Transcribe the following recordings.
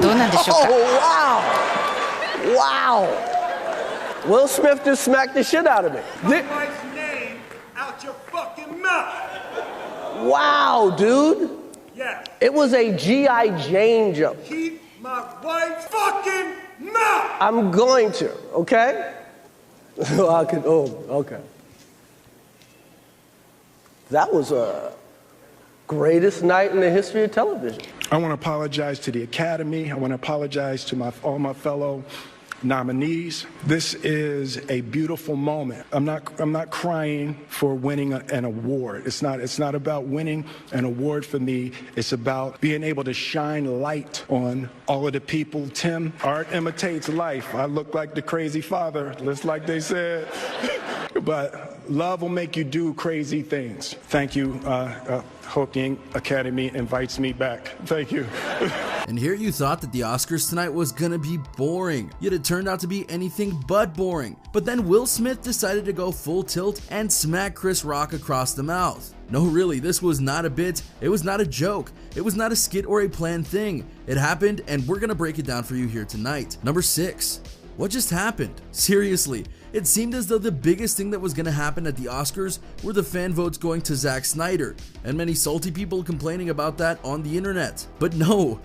どうなんでしょうか。 Oh, wow. Wow. Will Smith just smacked the shit out of me. My wife's name out your fucking mouth. Wow, dude. Yeah. It was a G.I. Jane jump. Keep my wife's fucking mouth. I'm going to, okay? Okay. That was a greatest night in the history of television. I want to apologize to the Academy. I want to apologize to all my fellow nominees. This is a beautiful moment. I'm not crying for winning an award. It's not about winning an award for me. It's about being able to shine light on all of the people. Tim, art imitates life. I look like the crazy father, just like they said. But love will make you do crazy things. Thank you. Hope the Academy invites me back. Thank you. And here you thought that the Oscars tonight was gonna be boring, yet it turned out to be anything but boring. But then Will Smith decided to go full tilt and smack Chris Rock across the mouth. No, really, this was not a bit, it was not a joke, it was not a skit or a planned thing. It happened, and we're gonna break it down for you here tonight. Number 6. What just happened? Seriously, it seemed as though the biggest thing that was going to happen at the Oscars were the fan votes going to Zack Snyder, and many salty people complaining about that on the internet. But no,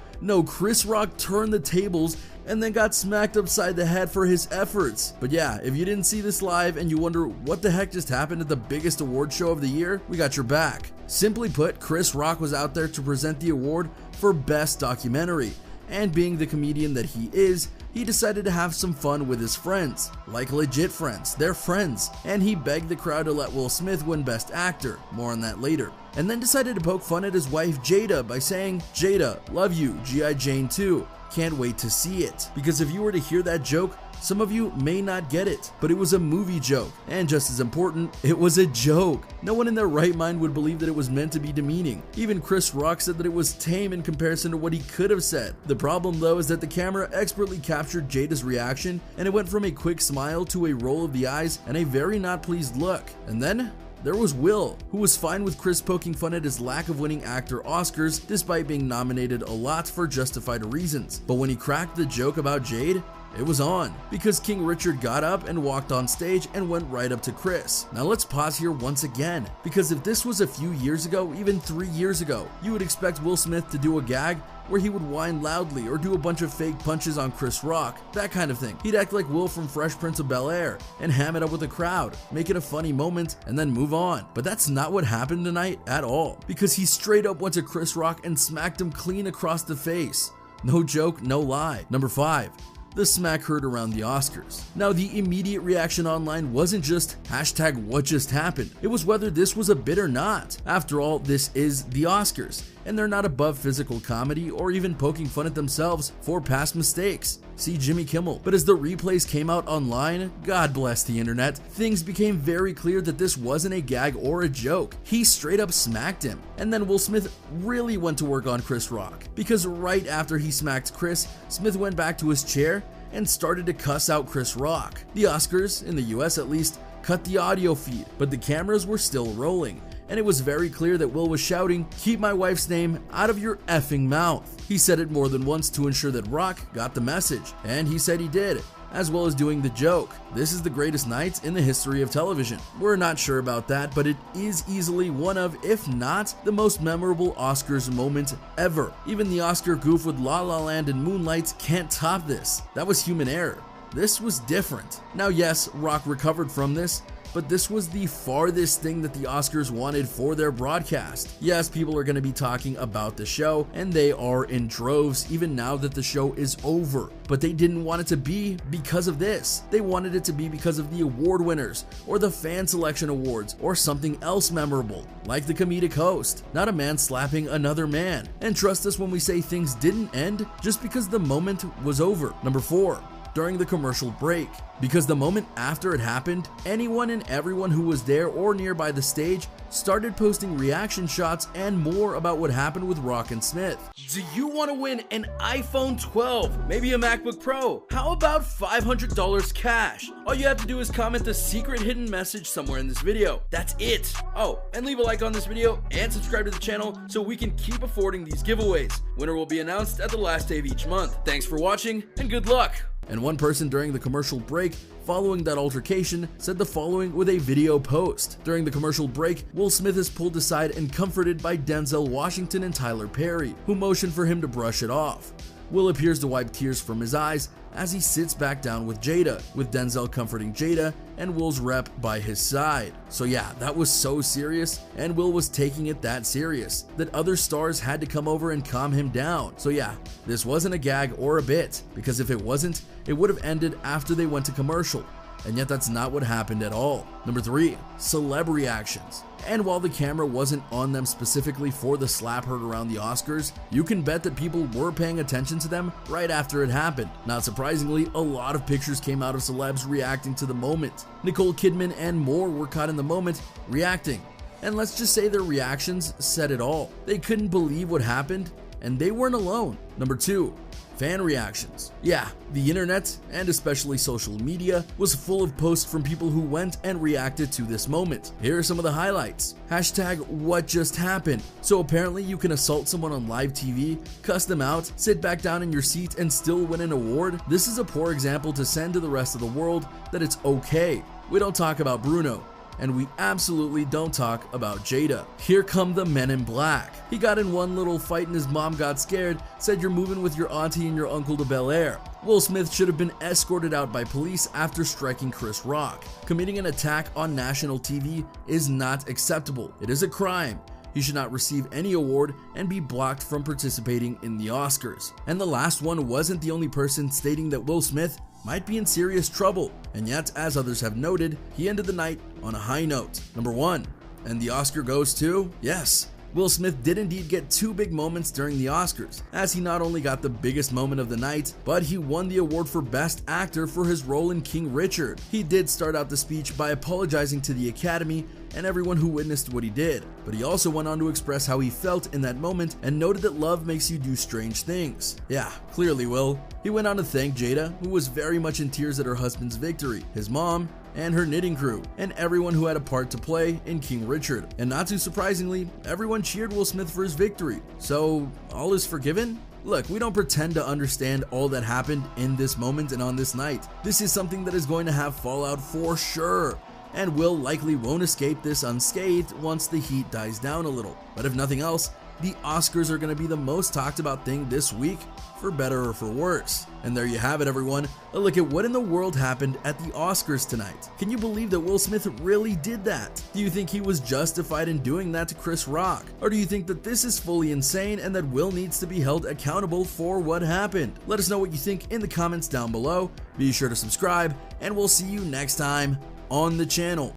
Chris Rock turned the tables and then got smacked upside the head for his efforts. But yeah, if you didn't see this live and you wonder what the heck just happened at the biggest award show of the year, we got your back. Simply put, Chris Rock was out there to present the award for Best Documentary, and being the comedian that he is, he decided to have some fun with his friends, like legit friends, they're friends, and he begged the crowd to let Will Smith win Best Actor, more on that later, and then decided to poke fun at his wife Jada by saying, "Jada, love you, G.I. Jane 2, can't wait to see it." Because if you were to hear that joke, some of you may not get it, but it was a movie joke, and just as important, it was a joke. No one in their right mind would believe that it was meant to be demeaning. Even Chris Rock said that it was tame in comparison to what he could have said. The problem though is that the camera expertly captured Jada's reaction, and it went from a quick smile to a roll of the eyes and a very not pleased look. And then there was Will, who was fine with Chris poking fun at his lack of winning actor Oscars despite being nominated a lot for justified reasons. But when he cracked the joke about Jade, it was on, because King Richard got up and walked on stage and went right up to Chris. Now let's pause here once again, because if this was a few years ago, even 3 years ago, you would expect Will Smith to do a gag where he would whine loudly or do a bunch of fake punches on Chris Rock, that kind of thing. He'd act like Will from Fresh Prince of Bel-Air and ham it up with the crowd, make it a funny moment, and then move on. But that's not what happened tonight at all, because he straight up went to Chris Rock and smacked him clean across the face. No joke, no lie. Number 5. The smack heard around the Oscars. Now, the immediate reaction online wasn't just #what just happened. It was whether this was a bit or not. After all, this is the Oscars, and they're not above physical comedy or even poking fun at themselves for past mistakes. See Jimmy Kimmel. But as the replays came out online, God bless the internet, things became very clear that this wasn't a gag or a joke. He straight up smacked him. And then Will Smith really went to work on Chris Rock, because right after he smacked Chris, Smith went back to his chair and started to cuss out Chris Rock. The Oscars, in the US at least, cut the audio feed, but the cameras were still rolling, and it was very clear that Will was shouting, "Keep my wife's name out of your effing mouth." He said it more than once to ensure that Rock got the message, and he said he did, as well as doing the joke. This is the greatest night in the history of television. We're not sure about that, but it is easily one of, if not, the most memorable Oscars moment ever. Even the Oscar goof with La La Land and Moonlight can't top this. That was human error. This was different. Now yes, Rock recovered from this, but this was the farthest thing that the Oscars wanted for their broadcast. Yes, people are going to be talking about the show, and they are in droves even now that the show is over. But they didn't want it to be because of this. They wanted it to be because of the award winners, or the fan selection awards, or something else memorable, like the comedic host, not a man slapping another man. And trust us when we say things didn't end just because the moment was over. Number 4. during the commercial break, because the moment after it happened, anyone and everyone who was there or nearby the stage started posting reaction shots and more about what happened with Rock and Smith. Do you want to win an iPhone 12, maybe a MacBook Pro? How about $500 cash? All you have to do is comment the secret hidden message somewhere in this video. That's it. Oh, and leave a like on this video and subscribe to the channel so we can keep affording these giveaways. Winner will be announced at the last day of each month. Thanks for watching and good luck. And one person during the commercial break following that altercation said the following with a video post. During the commercial break, Will Smith is pulled aside and comforted by Denzel Washington and Tyler Perry, who motioned for him to brush it off. Will appears to wipe tears from his eyes as he sits back down with Jada, with Denzel comforting Jada and Will's rep by his side. So yeah, that was so serious, and Will was taking it that serious that other stars had to come over and calm him down. So yeah, this wasn't a gag or a bit, because if it wasn't, it would have ended after they went to commercial. And yet that's not what happened at all. Number 3, celeb reactions. And while the camera wasn't on them specifically for the slap heard around the Oscars, you can bet that people were paying attention to them right after it happened. Not surprisingly, a lot of pictures came out of celebs reacting to the moment. Nicole Kidman and more were caught in the moment reacting. And let's just say their reactions said it all. They couldn't believe what happened, and they weren't alone. Number 2, fan reactions. Yeah, the internet, and especially social media, was full of posts from people who went and reacted to this moment. Here are some of the highlights. Hashtag what just happened. So apparently you can assault someone on live TV, cuss them out, sit back down in your seat and still win an award? This is a poor example to send to the rest of the world that it's okay. We don't talk about Bruno. And we absolutely don't talk about Jada. Here come the men in black. He got in one little fight and his mom got scared, said you're moving with your auntie and your uncle to Bel Air. Will Smith should have been escorted out by police after striking Chris Rock. Committing an attack on national TV is not acceptable. It is a crime. He should not receive any award and be blocked from participating in the Oscars. And the last one wasn't the only person stating that Will Smith might be in serious trouble, and yet, as others have noted, he ended the night on a high note. Number 1, and the Oscar goes to, yes, Will Smith did indeed get 2 big moments during the Oscars, as he not only got the biggest moment of the night, but he won the award for Best Actor for his role in King Richard. He did start out the speech by apologizing to the Academy and everyone who witnessed what he did, but he also went on to express how he felt in that moment and noted that love makes you do strange things. Yeah, clearly Will. He went on to thank Jada, who was very much in tears at her husband's victory, his mom, and her knitting crew, and everyone who had a part to play in King Richard. And not too surprisingly, everyone cheered Will Smith for his victory. So, all is forgiven? Look, we don't pretend to understand all that happened in this moment and on this night. This is something that is going to have fallout for sure, and Will likely won't escape this unscathed once the heat dies down a little. But if nothing else, the Oscars are going to be the most talked about thing this week, for better or for worse. And there you have it, everyone, a look at what in the world happened at the Oscars tonight. Can you believe that Will Smith really did that? Do you think he was justified in doing that to Chris Rock? Or do you think that this is fully insane and that Will needs to be held accountable for what happened? Let us know what you think in the comments down below. Be sure to subscribe, and we'll see you next time on the channel.